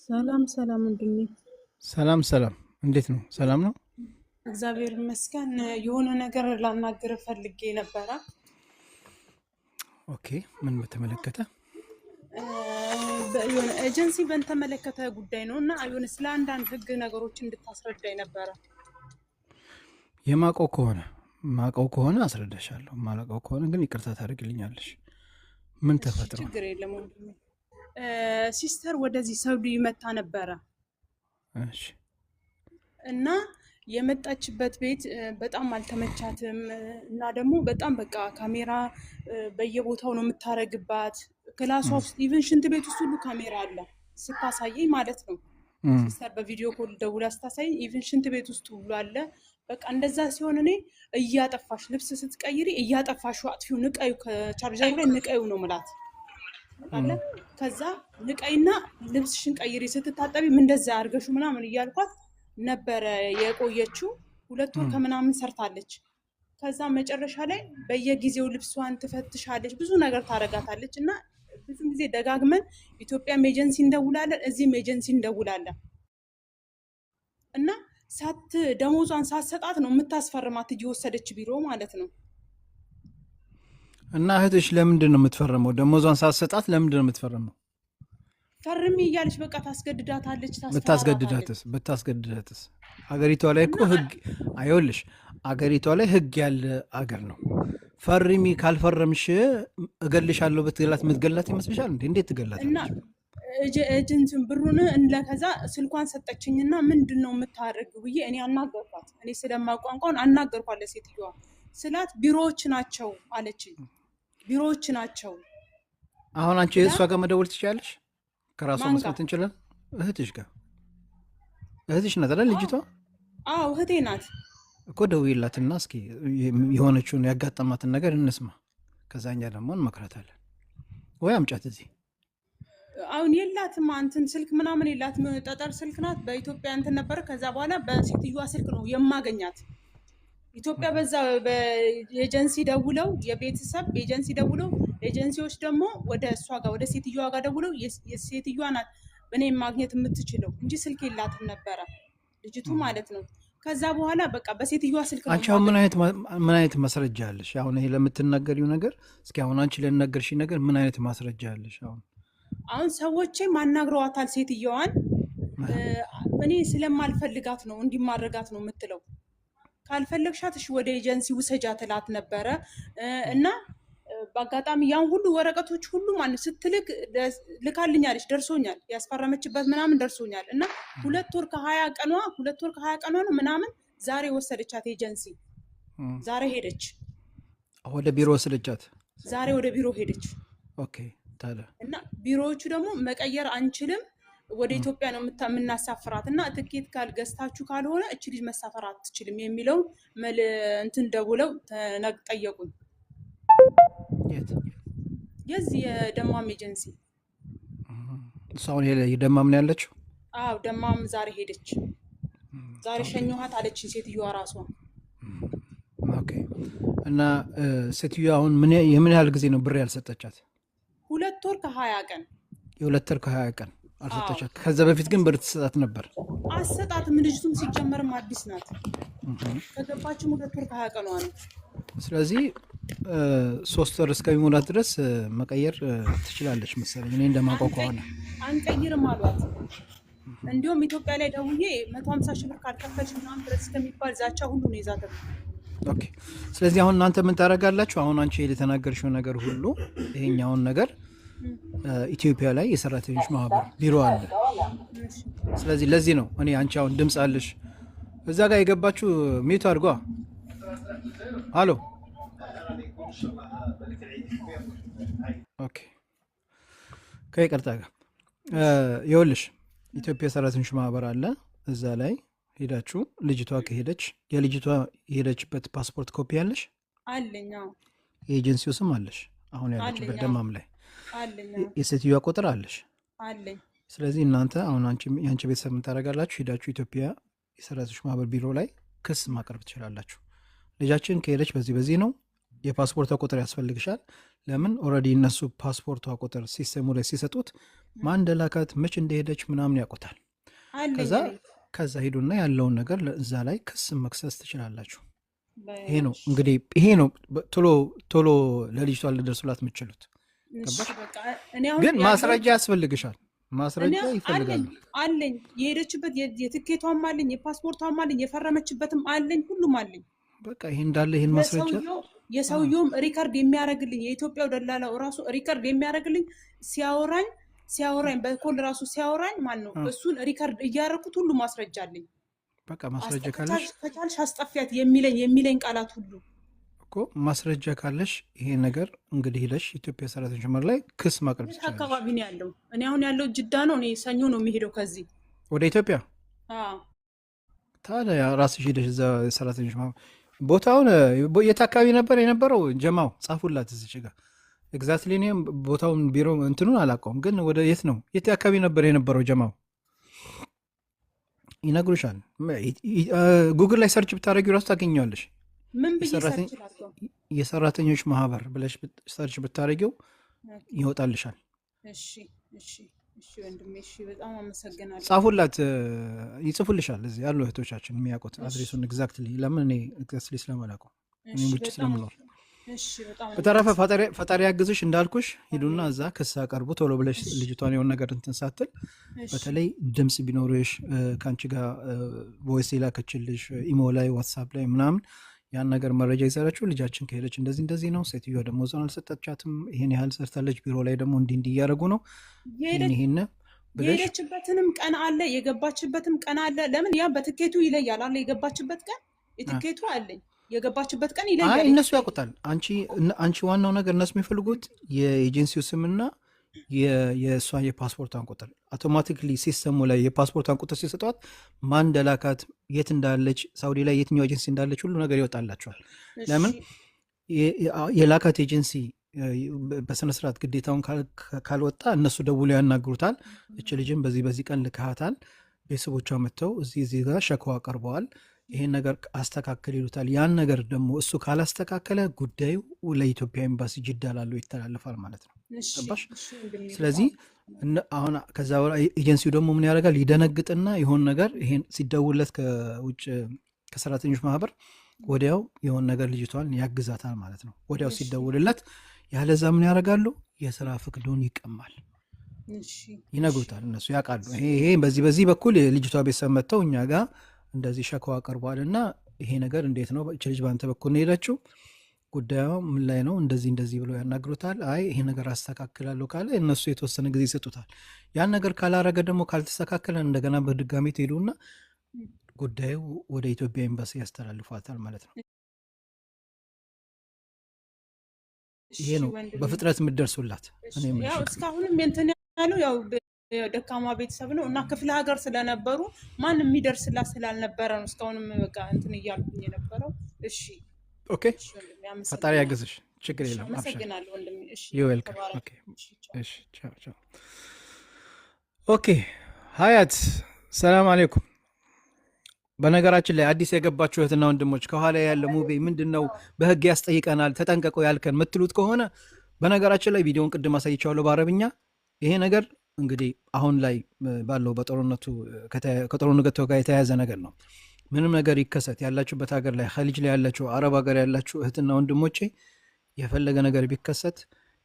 ሰላም ሰላም ወንድሜ፣ ሰላም ሰላም፣ እንዴት ነው? ሰላም ነው? እግዚአብሔር ይመስገን። የሆነ ነገር ላናግር ፈልጌ ነበረ። ኦኬ፣ ምን በተመለከተ? የሆነ ኤጀንሲ በተመለከተ ጉዳይ ነው እና የሆነ ስለ አንዳንድ ህግ ነገሮች እንድታስረዳኝ ነበረ። ማቀው ከሆነ አስረዳሻለሁ። ማላቀው ከሆነ ግን ይቅርታ ታደርግልኛለሽ። ምን ተፈጥሮ ነው? ችግር የለም ወንድሜ። ሲስተር ወደዚህ ሳውዲ መታ ነበረ እሺ። እና የመጣችበት ቤት በጣም አልተመቻትም እና ደግሞ በጣም በቃ ካሜራ በየቦታው ነው የምታረግባት። ክላሷ ውስጥ ኢቨን ሽንት ቤት ውስጥ ሁሉ ካሜራ አለ ስታሳየኝ ማለት ነው። ሲስተር በቪዲዮ ኮል ደውላ ስታሳየኝ ኢቨን ሽንት ቤት ውስጥ ሁሉ አለ። በቃ እንደዛ ሲሆን እኔ እያጠፋሽ ልብስ ስትቀይሪ እያጠፋሹ አጥፊው ንቀዩ፣ ከቻርጀሩ ላይ ንቀዩ ነው ምላት አለ። ከዛ ንቀይና ልብስሽን ቀይሪ፣ ስትታጠቢ ምን እንደዛ አድርገሹ ምናምን እያልኳት ነበረ የቆየችው። 2 ወር ከምናምን ሰርታለች። ከዛ መጨረሻ ላይ በየጊዜው ልብሷን ትፈትሻለች፣ ብዙ ነገር ታረጋታለች። እና ብዙ ጊዜ ደጋግመን ኢትዮጵያም ኤጀንሲ እንደውላለን፣ እዚህም ኤጀንሲ እንደውላለን። እና ደሞዟን ሳትሰጣት ነው የምታስፈርማት እየወሰደች ቢሮ ማለት ነው። እና እህትሽ ለምንድን ነው የምትፈርመው? ደሞዟን ሳትሰጣት ለምንድን ነው የምትፈርመው? ፈርሚ እያለች በቃ ታስገድዳታለች። ብታስገድዳትስ? አገሪቷ ላይ እኮ ህግ አይወልሽ። አገሪቷ ላይ ህግ ያለ አገር ነው። ፈርሚ፣ ካልፈረምሽ እገልሻለሁ ብትገላት የምትገላት ይመስልሻል? እንዴት ትገላት? እና ኤጀንሲን ብሩን ከዛ ስልኳን ሰጠችኝና ምንድን ነው የምታደርግ ብዬ እኔ አናገርኳት። እኔ ስለማቋንቋውን አናገርኳት ለሴትዮዋ ስላት ቢሮዎች ናቸው አለችኝ። ቢሮዎች ናቸው። አሁን አንቺ እሷ ጋር መደወል ትችላለሽ? ከራሷ መስማት እንችላለን። እህትሽ ጋር እህትሽ ናት አይደል ልጅቷ? አዎ እህቴ ናት እኮ። ደውዪላትና እስኪ የሆነችውን ያጋጠማትን ነገር እንስማ። ከዛኛ ደግሞ እንመክራታለን። ወይ አምጫት እዚህ። አሁን የላትም እንትን ስልክ ምናምን የላትም። ጠጠር ስልክ ናት። በኢትዮጵያ እንትን ነበረ። ከዛ በኋላ በሴትዮዋ ስልክ ነው የማገኛት። ኢትዮጵያ በዛ በኤጀንሲ ደውለው የቤተሰብ ኤጀንሲ ደውለው ኤጀንሲዎች ደግሞ ወደ እሷ ጋር ወደ ሴትዮዋ ጋር ደውለው የሴትዮዋ ናት እኔ ማግኘት የምትችለው እንጂ ስልክ የላትም ነበረ ልጅቱ ማለት ነው። ከዛ በኋላ በቃ በሴትዮዋ ስልክ ነው። አንቺ አሁን ምን አይነት ማስረጃ አለሽ? አሁን ይሄ ለምትናገሪው ነገር እስኪ አሁን አንቺ ለነገርሽ ነገር ምን አይነት ማስረጃ አለሽ? አሁን ሰዎቼ ማናግረዋታል ሴትዮዋን። እኔ ስለማልፈልጋት ነው እንዲማረጋት ነው የምትለው። ካልፈለግሻት እሺ ወደ ኤጀንሲ ውሰጃት እላት ነበረ። እና በአጋጣሚ ያን ሁሉ ወረቀቶች ሁሉ ማለት ስትልክ ልካልኛለች፣ ደርሶኛል። ያስፈረመችበት ምናምን ደርሶኛል። እና 2 ወር ከ20 ቀኗ ነው ምናምን ዛሬ ወሰደቻት ኤጀንሲ። ዛሬ ሄደች ወደ ቢሮ ወሰደቻት። ዛሬ ወደ ቢሮ ሄደች። ኦኬ ታዲያ እና ቢሮዎቹ ደግሞ መቀየር አንችልም፣ ወደ ኢትዮጵያ ነው የምናሳፍራት እና ትኬት ካልገዝታችሁ ካልሆነ እች ልጅ መሳፈር አትችልም የሚለው እንትን ደውለው ጠየቁኝ። የዚህ የደማም ኤጀንሲ እሱ አሁን የደማም ነው ያለችው? አዎ ደማም ዛሬ ሄደች። ዛሬ ሸኘኋት አለችኝ ሴትዮዋ ራሷ። ኦኬ። እና ሴትዮዋ አሁን የምን ያህል ጊዜ ነው ብር ያልሰጠቻት? 2 ወር ከ20 ቀን። የ2 ወር ከ20 ቀን አልሰጠቻት። ከዛ በፊት ግን ብር ትሰጣት ነበር? አሰጣትም። ልጅቱም ሲጀመርም አዲስ ናት። ከገባችም 2 ወር ከ20 ቀኗ ነው። ስለዚህ 3 ወር እስከሚሞላት ድረስ መቀየር ትችላለች መሰለኝ እኔ እንደማውቀው ከሆነ። አንቀይርም አሏት። እንዲሁም ኢትዮጵያ ላይ ደውዬ 150 ሺህ ብር ካልከፈልሽ ምናምን ድረስ እስከሚባል ዛቻ ሁሉ ነው ይዛት። ኦኬ። ስለዚህ አሁን እናንተ ምን ታደርጋላችሁ? አሁን አንቺ የተናገርሽው ነገር ሁሉ ይሄኛውን ነገር ኢትዮጵያ ላይ የሰራተኞች ማህበር ቢሮ አለ። ስለዚህ ለዚህ ነው እኔ አንቺ አሁን ድምፅ አለሽ እዛ ጋር የገባችሁ ሚቱ አድርጓ። አሎ ኦኬ። ከይቅርታ ጋር ይኸውልሽ ኢትዮጵያ ሰራተኞች ማህበር አለ። እዛ ላይ ሄዳችሁ ልጅቷ ከሄደች የልጅቷ የሄደችበት ፓስፖርት ኮፒ አለሽ? አለኝ። የኤጀንሲው ስም አለሽ? አሁን ያለችበት ደማም ላይ የሴትዮዋ ቁጥር አለሽ? አለኝ። ስለዚህ እናንተ አሁን የአንቺ ቤተሰብ ምን ታደርጋላችሁ? ሄዳችሁ ኢትዮጵያ የሰራተኞች ማህበር ቢሮ ላይ ክስ ማቅረብ ትችላላችሁ። ልጃችን ከሄደች በዚህ ነው፣ የፓስፖርቷ ቁጥር ያስፈልግሻል፣ ለምን ኦልሬዲ እነሱ ፓስፖርቷ ቁጥር ሲስተሙ ላይ ሲሰጡት ማን እንደላካት መች እንደሄደች ምናምን ያውቁታል። አለኝ እኔ ከዛ ሂዱና ያለውን ነገር እዛ ላይ ክስ መክሰስ ትችላላችሁ። ይሄ ነው እሺ እንግዲህ ይሄ ነው ቶሎ ቶሎ ለልጅቷ ልደርሱላት የምትችሉት። እሺ ገባሽ? በቃ እኔ አሁን ግን ያለሁት ማስረጃ ያስፈልግሻል። እኔ ማስረጃ አለኝ ይፈልጋሉ አለኝ የሄደችበት የትኬቷም አለኝ የፓስፖርቷም አለኝ የፈረመችበትም አለኝ ሁሉም አለኝ። በቃ ይሄ እንዳለ ይሄን ማስረጃ የሰውየውም ሪከርድ የሚያደርግልኝ የኢትዮጵያው ደላላው ራሱ ሪከርድ የሚያደርግልኝ ሲያወራኝ በኮል ራሱ ሲያወራኝ ማን ነው እሱን ሪከርድ እያደረኩት ሁሉ ማስረጃ አለኝ። በቃ ማስረጃ ካለሽ ከቻልሽ አስጠፊያት የሚለኝ ቃላት ሁሉ እኮ ማስረጃ ካለሽ ይሄ ነገር እንግዲህ ሄደሽ ኢትዮጵያ ሰራተኞች ማህበር ላይ ክስ ማቅረብ የት ትችላለሽ። አካባቢ ነው ያለው? እኔ አሁን ያለው ጅዳ ነው። እኔ ሰኞ ነው የሚሄደው ከዚህ። ወደ ኢትዮጵያ አዎ ታዲያ ራስሽ ሄደሽ እዛ ሰራተኞች ማህበር ቦታውን የት አካባቢ ነበር የነበረው? ጀማው ጻፉላት እዚች ጋር ኤግዛክትሊ። እኔም ቦታውን ቢሮ እንትኑን አላውቀውም፣ ግን ወደ የት ነው የት አካባቢ ነበር የነበረው? ጀማው ይነግሩሻል። ጉግል ላይ ሰርች ብታደረጊ ራሱ ታገኘዋለሽ። ምን ብዬ ሰርች ላድርገው? የሰራተኞች ማህበር ብለሽ ሰርች ብታደረጊው ይወጣልሻል። እሺ እሺ እሺ ወንድሜ እሺ፣ በጣም አመሰግናለሁ። ጻፉላት፣ ይጽፉልሻል። እዚህ ያሉ እህቶቻችን የሚያውቁት አድሬሱን ኤግዛክትሊ። ለምን እኔ ኤግዛክትሊ ስለማላውቀው እኔ ውጭ ስለምኖር። በተረፈ ፈጣሪ ያግዝሽ። እንዳልኩሽ ሂዱና እዛ ክስ አቀርቡ ቶሎ ብለሽ ልጅቷን የሆነ ነገር እንትን ሳትል። በተለይ ድምፅ ቢኖርሽ ከአንቺ ጋር ቮይስ የላከችልሽ ኢሞ ላይ ዋትሳፕ ላይ ምናምን ያን ነገር መረጃ ይዘራችሁ ልጃችን ከሄደች እንደዚህ እንደዚህ ነው፣ ሴትዮዋ ደግሞ ዞን አልሰጠቻትም፣ ይሄን ያህል ሰርታለች፣ ቢሮ ላይ ደግሞ እንዲህ እንዲህ እያደረጉ ነው፣ ይሄን የሄደችበትንም ቀን አለ የገባችበትም ቀን አለ። ለምን ያ በትኬቱ ይለያል አለ የገባችበት ቀን የትኬቱ አለኝ የገባችበት ቀን ይለያል። እነሱ ያውቁታል። አንቺ ዋናው ነገር እነሱ የሚፈልጉት የኤጀንሲው ስምና የእሷ የፓስፖርቷን ቁጥር አውቶማቲክሊ ሲስተሙ ላይ የፓስፖርቷን ቁጥር ሲሰጧት ማን እንደላካት የት እንዳለች ሳውዲ ላይ የትኛው ኤጀንሲ እንዳለች ሁሉ ነገር ይወጣላቸዋል። ለምን የላካት ኤጀንሲ በስነስርዓት ግዴታውን ካልወጣ እነሱ ደውሎ ያናግሩታል። እች ልጅም በዚህ ቀን ልካታል፣ ቤተሰቦቿ መጥተው እዚህ ጋር ሸክዋ ቀርበዋል፣ ይሄን ነገር አስተካከል ይሉታል። ያን ነገር ደግሞ እሱ ካላስተካከለ ጉዳዩ ለኢትዮጵያ ኤምባሲ ጅዳ ላለው ይተላለፋል ማለት ነው። ገባሽ? ስለዚህ አሁን ከዛ ኤጀንሲው ደግሞ ምን ያደርጋል? ይደነግጥና የሆን ነገር ይሄን ሲደውለት ከውጭ ከሰራተኞች ማህበር ወዲያው የሆን ነገር ልጅቷን ያግዛታል ማለት ነው። ወዲያው ሲደውልለት፣ ያለዛ ምን ያደርጋሉ? የስራ ፍቅዱን ይቀማል። ይነግሩታል፣ እነሱ ያውቃሉ። ይሄ በዚህ በኩል የልጅቷ ቤተሰብ መጥተው እኛ ጋር እንደዚህ ሸክዋ ቀርቧል እና ይሄ ነገር እንዴት ነው? እች ልጅ በአንተ በኩል ነው ሄደችው፣ ጉዳዩ ምን ላይ ነው? እንደዚህ ብሎ ያናግሩታል። አይ ይሄ ነገር አስተካክላለሁ ካለ እነሱ የተወሰነ ጊዜ ይሰጡታል። ያን ነገር ካላረገ ደግሞ ካልተስተካከለ እንደገና በድጋሚ ትሄዱና ጉዳዩ ወደ ኢትዮጵያ ኤምባሲ ያስተላልፏታል ማለት ነው። ይሄ ነው በፍጥነት የምትደርሱላት። እስካሁንም እንትን ያለው ያው ደካማ ቤተሰብ ነው እና ክፍለ ሀገር ስለነበሩ ማንም የሚደርስላት ስላልነበረ ነው እስካሁንም በቃ እንትን እያልኩኝ የነበረው። እሺ ኦኬ፣ ፈጣሪ ያግዝሽ። ችግር የለም። አመሰግናለሁ ወንድሜ። እሺ ዌልካም። እሺ ቻው። ኦኬ ሀያት ሰላም አሌይኩም። በነገራችን ላይ አዲስ የገባችሁ እህትና ወንድሞች ከኋላ ያለ ሙቤ ምንድን ነው በህግ ያስጠይቀናል ተጠንቀቁ ያልከን ምትሉት ከሆነ በነገራችን ላይ ቪዲዮን ቅድም አሳይቻለሁ በአረብኛ። ይሄ ነገር እንግዲህ አሁን ላይ ባለው ከጦርነቱ ጋር የተያያዘ ነገር ነው። ምንም ነገር ይከሰት ያላችሁበት ሀገር ላይ ኸሊጅ ላይ ያላችሁ አረብ ሀገር ያላችሁ እህትና ወንድሞቼ የፈለገ ነገር ቢከሰት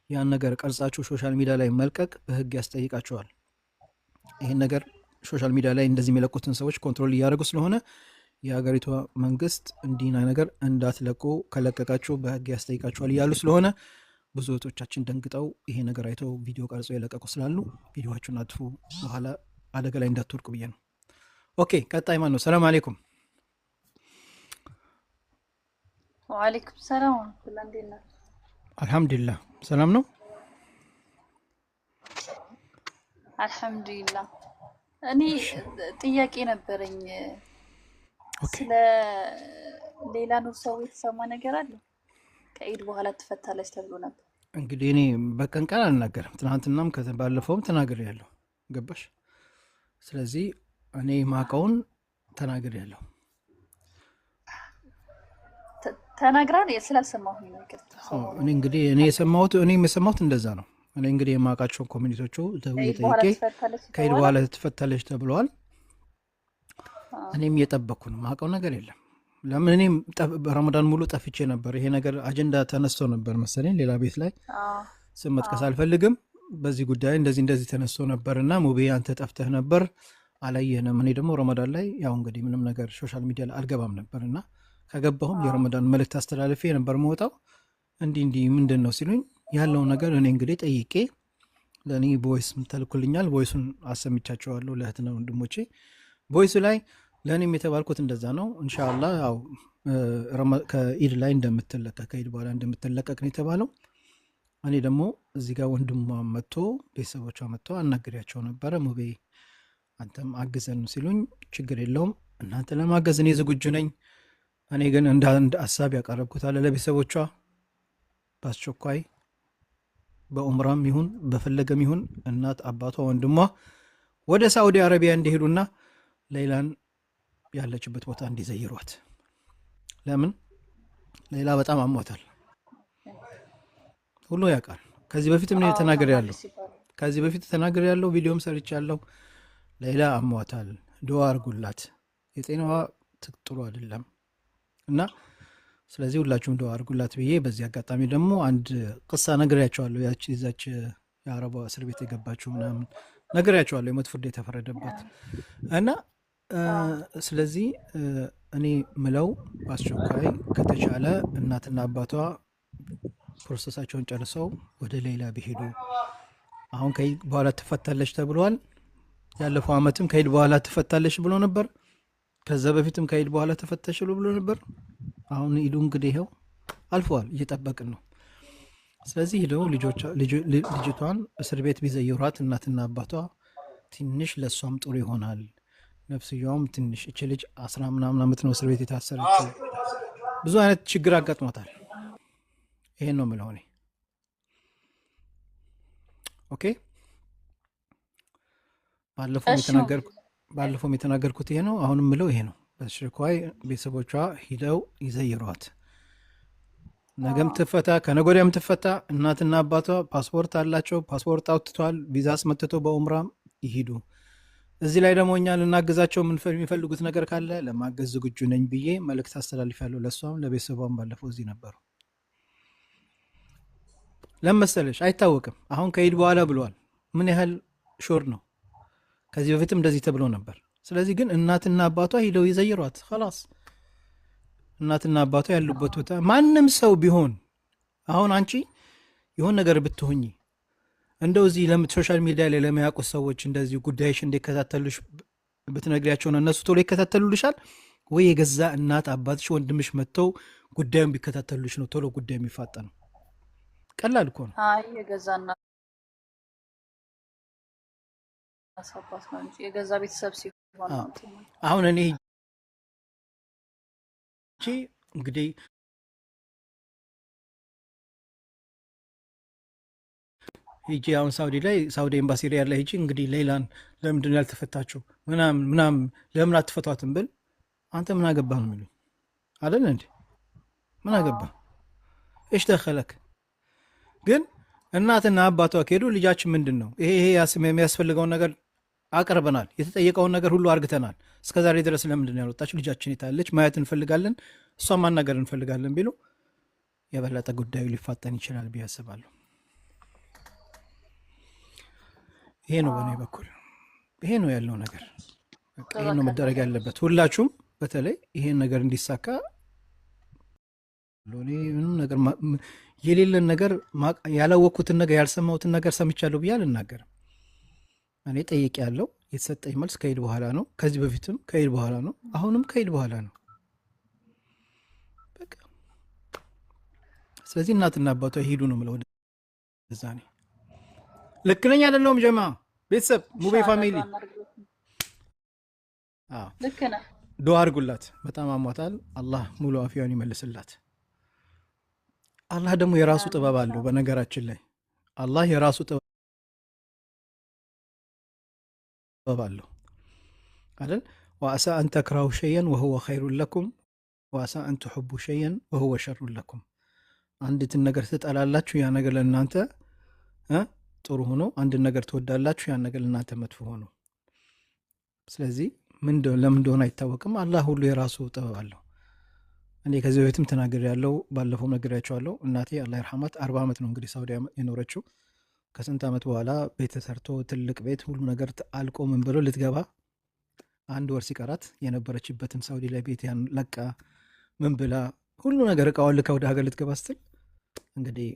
ያን ነገር ቀርጻችሁ ሶሻል ሚዲያ ላይ መልቀቅ በህግ ያስጠይቃችኋል። ይህን ነገር ሶሻል ሚዲያ ላይ እንደዚህ የሚለቁትን ሰዎች ኮንትሮል እያደረጉ ስለሆነ የሀገሪቷ መንግስት እንዲና ነገር እንዳትለቁ ከለቀቃችሁ በህግ ያስጠይቃችኋል እያሉ ስለሆነ ብዙ እህቶቻችን ደንግጠው ይሄ ነገር አይተው ቪዲዮ ቀርጸው የለቀቁ ስላሉ ቪዲዮችሁን አጥፉ፣ በኋላ አደጋ ላይ እንዳትወድቁ ብዬ ነው። ኦኬ ቀጣይ ማን ነው? ሰላም አሌይኩም። ወአለይኩም ሰላም። አልሐምዱሊላህ ሰላም ነው። አልሐምዱሊላህ። እኔ ጥያቄ ነበረኝ። ስለ ሌላ ኑር ሰው የተሰማ ነገር አለ? ከኢድ በኋላ ትፈታለች ተብሎ ነበር። እንግዲህ እኔ በቀን ቀን አልናገርም። ትናንትናም ባለፈውም ተናግር ያለው ገባሽ? ስለዚህ እኔ ማቀውን ተናግር ያለው ተናግራ ስላልሰማሁኝ ነው ይቅርታ። እኔ እንግዲህ እኔ የሰማሁት እንደዛ ነው። እኔ እንግዲህ የማውቃቸውን ኮሚኒቲዎቹ ከኢድ በኋላ ጠይቄ ትፈታለች ከኢድ ተባለ። በኋላ ትፈታለች ተብለዋል። አዎ። እኔም እየጠበቅኩ ነው። ማውቀው ነገር የለም። ለምን እኔም በረመዳን ሙሉ ጠፍቼ ነበር። ይሄ ነገር አጀንዳ ተነስቶ ነበር መሰለኝ ሌላ ቤት ላይ አዎ። ስም መጥቀስ አልፈልግም። በዚህ ጉዳይ እንደዚህ ተነስቶ ነበርና ሙቤ አንተ ጠፍተህ ነበር አላየንም። እኔ ደግሞ ረመዳን ላይ ያው እንግዲህ ምንም ነገር ሶሻል ሚዲያ ላይ አልገባም ነበርና ከገባሁም የረመዳን መልእክት አስተላልፌ ነበር መውጣው። እንዲህ ምንድን ነው ሲሉኝ ያለው ነገር እኔ እንግዲህ ጠይቄ ለእኔ ቮይስ ተልኩልኛል። ቮይሱን አሰምቻቸዋለሁ ለእህትና ወንድሞቼ። ቮይሱ ላይ ለእኔም የተባልኩት እንደዛ ነው። እንሻላ ያው ከኢድ ላይ እንደምትለቀቅ ከኢድ በኋላ እንደምትለቀቅ ነው የተባለው። እኔ ደግሞ እዚህ ጋር ወንድሟ መጥቶ ቤተሰቦቿ መጥቶ አናግሪያቸው ነበረ። ሙቤ አንተም አግዘን ሲሉኝ ችግር የለውም እናንተ ለማገዝ እኔ ዝግጁ ነኝ። እኔ ግን እንደ አንድ ሀሳብ ያቀረብኩት አለ ለቤተሰቦቿ በአስቸኳይ በኡምራም ይሁን በፈለገም ይሁን እናት አባቷ ወንድሟ ወደ ሳዑዲ አረቢያ እንዲሄዱና ሌላን ያለችበት ቦታ እንዲዘይሯት። ለምን ሌላ በጣም አሟታል፣ ሁሉ ያውቃል። ከዚህ በፊት ምን ተናገር ያለው ከዚህ በፊት ተናገር ያለው ቪዲዮም ሰርች ያለው ሌላ አሟታል። ዱዓ አርጉላት፣ የጤናዋ ጥሩ አይደለም እና ስለዚህ ሁላችሁም ዱዓ አርጉላት ብዬ በዚህ አጋጣሚ ደግሞ አንድ ቅሳ ነግሬያቸዋለሁ። ያቺ ይዛች የአረቧ እስር ቤት የገባችው ምናምን ነግሬያቸዋለሁ፣ የሞት ፍርድ የተፈረደባት እና ስለዚህ እኔ ምለው በአስቸኳይ ከተቻለ እናትና አባቷ ፕሮሰሳቸውን ጨርሰው ወደ ሌላ ቢሄዱ። አሁን ከኢድ በኋላ ትፈታለች ተብሏል። ያለፈው ዓመትም ከኢድ በኋላ ትፈታለች ብሎ ነበር። ከዛ በፊትም ከኢድ በኋላ ተፈታሽ ብሎ ነበር። አሁን ኢዱ እንግዲህ ይኸው አልፈዋል፣ እየጠበቅን ነው። ስለዚህ ሄደው ልጅቷን እስር ቤት ቢዘይሯት እናትና አባቷ ትንሽ ለእሷም ጥሩ ይሆናል። ነፍስያውም ትንሽ እች ልጅ 10 ምናምን ዓመት ነው እስር ቤት የታሰረችው። ብዙ አይነት ችግር አጋጥሟታል። ይሄን ነው የምለው እኔ። ኦኬ ባለፈውም የተናገርኩት ይሄ ነው። አሁንም ምለው ይሄ ነው። በአስቸኳይ ቤተሰቦቿ ሂደው ይዘይሯት። ነገም ትፈታ ከነጎዳያም ትፈታ። እናትና አባቷ ፓስፖርት አላቸው፣ ፓስፖርት አውጥተዋል። ቪዛ አስመትቶ በኡምራም ይሂዱ። እዚህ ላይ ደግሞ እኛ ልናገዛቸው የሚፈልጉት ነገር ካለ ለማገዝ ዝግጁ ነኝ ብዬ መልእክት አስተላልፊያለሁ። ለእሷም ለቤተሰቧም ባለፈው እዚህ ነበሩ። ለመሰለሽ አይታወቅም። አሁን ከኢድ በኋላ ብለዋል። ምን ያህል ሾር ነው? ከዚህ በፊትም እንደዚህ ተብሎ ነበር። ስለዚህ ግን እናትና አባቷ ሂደው ይዘይሯት። ኸላስ እናትና አባቷ ያሉበት ቦታ ማንም ሰው ቢሆን አሁን አንቺ የሆን ነገር ብትሆኝ እንደው እዚህ ሶሻል ሚዲያ ላይ ለሚያውቁት ሰዎች እንደዚህ ጉዳይሽ እንዲከታተሉሽ ብትነግሪያቸውን እነሱ ቶሎ ይከታተሉልሻል ወይ? የገዛ እናት አባትሽ ወንድምሽ መጥተው ጉዳዩን ቢከታተሉልሽ ነው ቶሎ ጉዳዩ የሚፋጠነው? ቀላል እኮ ነው። አይ የገዛ እናት አባት ነው እንጂ የገዛ ቤተሰብ ሲሆን አሁን እኔ እንግዲህ ሂጂ አሁን ሳውዲ ኤምባሲ ሪያድ ላይ ሂጂ እንግዲህ ሌላን ለምንድን ያልተፈታችሁ ምናምን ለምን አትፈቷትም ብል አንተ ምን አገባህ ነው የሚሉኝ አይደል እንዴ? ምን አገባህ? እሽ ደኸለክ። ግን እናትና አባቷ ከሄዱ ልጃችን ምንድን ነው ይሄ የሚያስፈልገውን ነገር አቅርበናል፣ የተጠየቀውን ነገር ሁሉ አርግተናል፣ እስከዛሬ ድረስ ለምንድን ያልወጣችሁ? ልጃችን የታለች? ማየት እንፈልጋለን፣ እሷን ማናገር እንፈልጋለን ቢሉ የበለጠ ጉዳዩ ሊፋጠን ይችላል ብዬ አስባለሁ። ይሄ ነው በእኔ በኩል ይሄ ነው ያለው ነገር። ይሄ ነው መደረግ ያለበት። ሁላችሁም በተለይ ይሄን ነገር እንዲሳካ ምንም ነገር የሌለን ነገር ያላወቅኩትን ነገር ያልሰማሁትን ነገር ሰምቻለሁ ብዬ አልናገርም። እኔ ጠይቄ ያለው የተሰጠኝ መልስ ከኢድ በኋላ ነው። ከዚህ በፊትም ከኢድ በኋላ ነው። አሁንም ከኢድ በኋላ ነው። በቃ ስለዚህ እናትና አባቷ ሂዱ ነው የምለው። ወደዛ እኔ ልክ ነኝ አይደለሁም? ጀማ ቤተሰብ ሙቤ ፋሚሊ ልክ ነህ። ዱዓ አድርጉላት። በጣም አሟታል። አላህ ሙሉ አፊያን ይመልስላት። አላህ ደግሞ የራሱ ጥበብ አለው። በነገራችን ላይ አላህ የራሱ ጥበብ አለው አይደል? ወአሳ አን ተክራሁ ሸይአን ወሁወ ኸይሩን ለኩም ወአሳ አን ትሑቡ ሸይአን ወሁወ ሸሩን ለኩም። አንዲትን ነገር ትጠላላችሁ፣ ያ ነገር ለእናንተ ጥሩ ሆኖ፣ አንድን ነገር ትወዳላችሁ፣ ያን ነገር ለእናንተ መጥፎ ሆኖ። ስለዚህ ለምን እንደሆነ አይታወቅም። አላህ ሁሉ የራሱ ጥበብ አለው። እኔ ከዚህ በፊትም ተናገር ያለው ባለፈው ነግሬያቸዋለሁ። እናቴ አላህ ይርሐማት 40 ዓመት ነው እንግዲህ ሳውዲ የኖረችው። ከስንት ዓመት በኋላ ቤት ተሰርቶ ትልቅ ቤት ሁሉ ነገር አልቆ ምን ብሎ ልትገባ 1 ወር ሲቀራት የነበረችበትን ሳውዲ ላይ ቤት ያን ለቃ ምን ብላ ሁሉ ነገር እቃዋን ልካ ወደ ሀገር ልትገባ ስትል እንግዲህ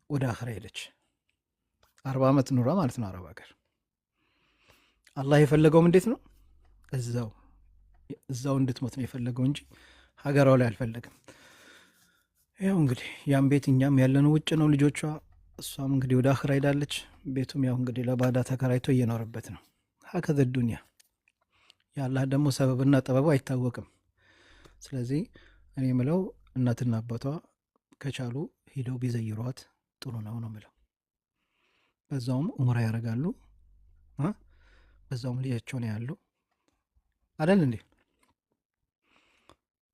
ወደ አኽራ ሄደች። 40 ዓመት ኑራ ማለት ነው አረብ ሀገር። አላህ የፈለገውም እንዴት ነው እዛው እንድትሞት ነው የፈለገው እንጂ ሀገሯ ላይ አልፈለግም። ያው እንግዲህ ያም ቤት እኛም ያለነው ውጭ ነው ልጆቿ፣ እሷም እንግዲህ ወደ አኽራ ሄዳለች። ቤቱም ያው እንግዲህ ለባዳ ተከራይቶ እየኖረበት ነው። ሀከዘ ዱንያ። የአላህ ደግሞ ሰበብና ጥበቡ አይታወቅም። ስለዚህ እኔ ምለው እናትና አባቷ ከቻሉ ሂደው ቢዘይሯት ጥሩ ነው ነው ምለው። በዛውም ኡምራ ያደርጋሉ፣ በዛውም ልጃቸውን ያሉ አይደል እንዴ?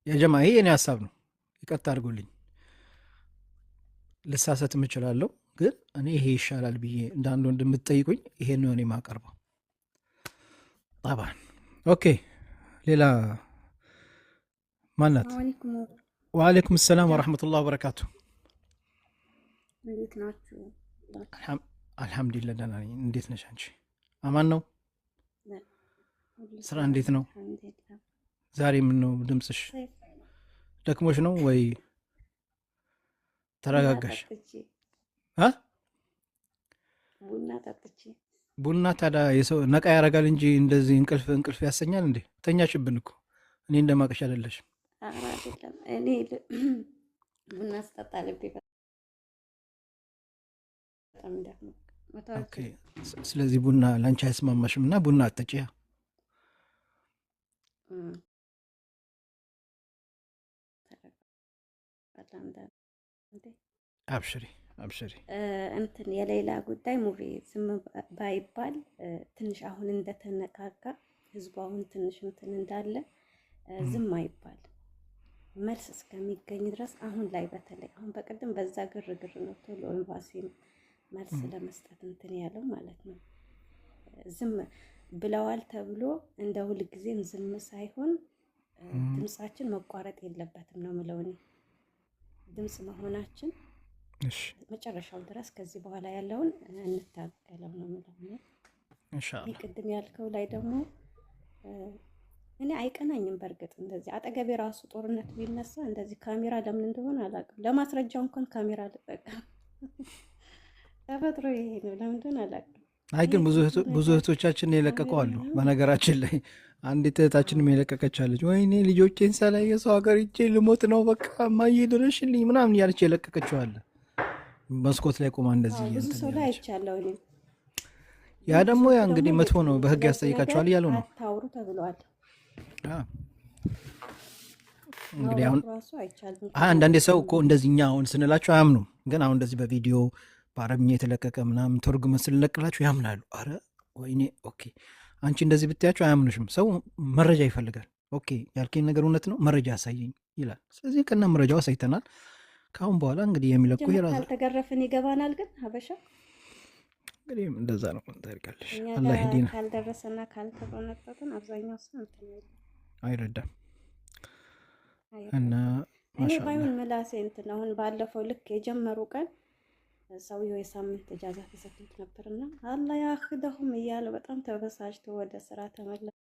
የጀማ ይሄ የኔ ሀሳብ ነው። ይቀጥታ አድርጉልኝ፣ ልሳሰትም እችላለሁ፣ ግን እኔ ይሄ ይሻላል ብዬ እንደ አንድ ወንድ የምትጠይቁኝ ይሄን ነው እኔ የማቀርበው። ጠባን ኦኬ። ሌላ ማናት? ወአለይኩም ሰላም ወረሕመቱላህ ወበረካቱ። እንዴት ናችሁ? አልሐምዱሊላህ ደህና ነኝ። እንዴት ነሽ አንቺ? አማን ነው? ስራ እንዴት ነው? ዛሬ ምን ነው ድምፅሽ ደክሞሽ ነው ወይ ተረጋጋሽ? ቡና ታዲያ የሰው ነቃ ያደርጋል እንጂ እንደዚህ እንቅልፍ ያሰኛል እንዴ? ተኛሽብን እኮ። እኔ እንደማቀሽ አይደለሽም። እኔ ቡና ስጠጣ ልቤ በጣም ደክሞ። ስለዚህ ቡና ላንቺ አይስማማሽም እና ቡና አትጠጪያ። አብሽሪ አብሽሪ። እንትን የሌላ ጉዳይ ሙቪ ዝም ባይባል ትንሽ አሁን እንደተነካካ ህዝቡ አሁን ትንሽ እንትን እንዳለ ዝም አይባል መልስ እስከሚገኝ ድረስ። አሁን ላይ በተለይ አሁን በቅድም በዛ ግርግር ነው ቶሎ ኤምባሲ መልስ ለመስጠት እንትን ያለው ማለት ነው። ዝም ብለዋል ተብሎ እንደ ሁልጊዜም ዝም ሳይሆን ድምጻችን መቋረጥ የለበትም ነው የምለው እኔ። ድምጽ መሆናችን መጨረሻው ድረስ ከዚህ በኋላ ያለውን እንታገለው ነው የምለው ኢንሻአላህ። ቅድም ያልከው ላይ ደግሞ እኔ አይቀናኝም። በእርግጥ እንደዚህ አጠገቤ ራሱ ጦርነት ቢነሳ እንደዚህ ካሜራ ለምን እንደሆነ አላውቅም። ለማስረጃው እንኳን ካሜራ ልጠቀም ተፈጥሮ ይሄ ነው። ለምን እንደሆነ አላውቅም። አይ ግን ብዙ እህቶቻችን የለቀቁ አሉ። በነገራችን ላይ አንዲት እህታችንም የለቀቀች አለች። ወይኔ ልጆቼን ሳላይ የሰው ሀገር ሂጄ ልሞት ነው በቃ እማዬ ድረሽልኝ ምናምን እያለች የለቀቀችው አለ። መስኮት ላይ ቆማ እንደዚህ ብዙ ሰው ላይ አይቻለሁ እኔ። ያ ደግሞ ያ እንግዲህ መጥፎ ነው፣ በህግ ያስጠይቃቸዋል እያሉ ነው። አታውሩ ተብሏል። እንግዲህ አሁን አንዳንዴ ሰው እኮ እንደዚህኛ አሁን ስንላቸው አያምኑም። ግን አሁን እንደዚህ በቪዲዮ በአረብኛ የተለቀቀ ምናምን ተርጉመን ስንለቅላቸው ያምናሉ። አረ ወይኔ ኦኬ፣ አንቺ እንደዚህ ብታያቸው አያምኑሽም። ሰው መረጃ ይፈልጋል። ኦኬ ያልከኝ ነገር እውነት ነው፣ መረጃ ያሳየኝ ይላል። ስለዚህ ከነ መረጃው አሳይተናል። ከአሁን በኋላ እንግዲህ የሚለቁ ይራዛ ካልተገረፍን ይገባናል። ግን ሀበሻ እንግዲህ እንደዛ ነው ታሪካለሽ። አላህ ይዲና ካልደረሰና ካልተቆነጠጥን አብዛኛው ሰው አይረዳም። እና እኔ ባይሆን ምላሴ እንትን አሁን ባለፈው ልክ የጀመሩ ቀን ሰውየው የሳምንት እጃዛ ተሰጥቶት ነበርና አላህ ያኽደሁም እያለ በጣም ተበሳጭቶ ወደ ስራ ተመለሰ።